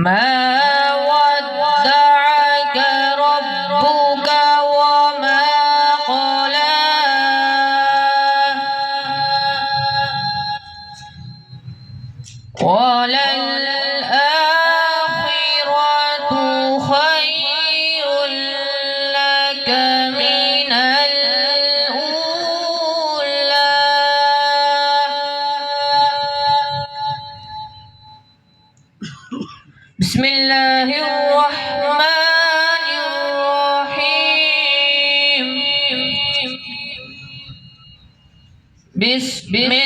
ما ودعك ربك وما قلى وللآخرة خير لك من الأولى بسم الله الرحمن الرحيم بسم الله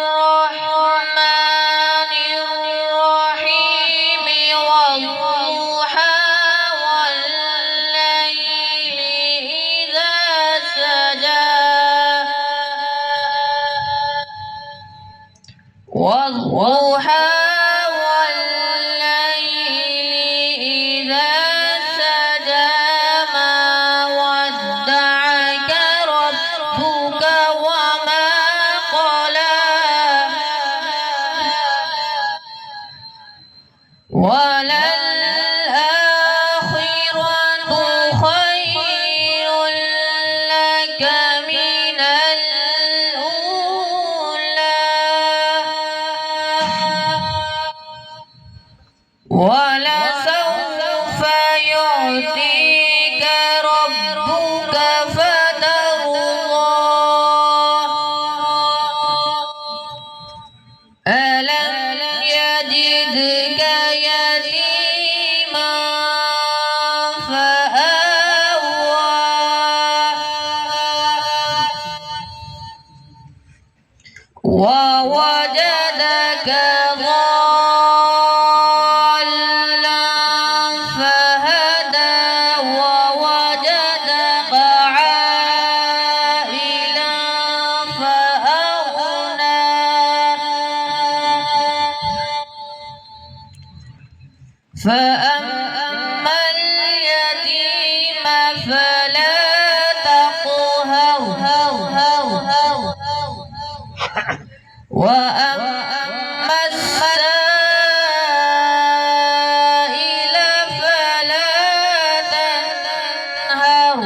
الرحمن الرحيم والضحى والليل إذا سجى والضحى وللآخرة خير لك من الأولى ولسوف يعطيك ربك فترضى ألم يجدك يتيما فآوى ووجدك ضالا فهدى ووجدك عائلا فأغنى فأما اليتيم فلا تقهر وأما السائل فلا تنهر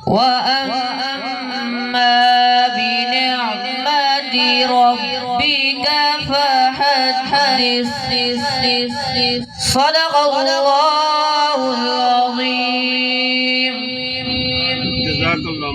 وأما بنعمة ربك فحدث صدق الله العظيم. جزاك الله.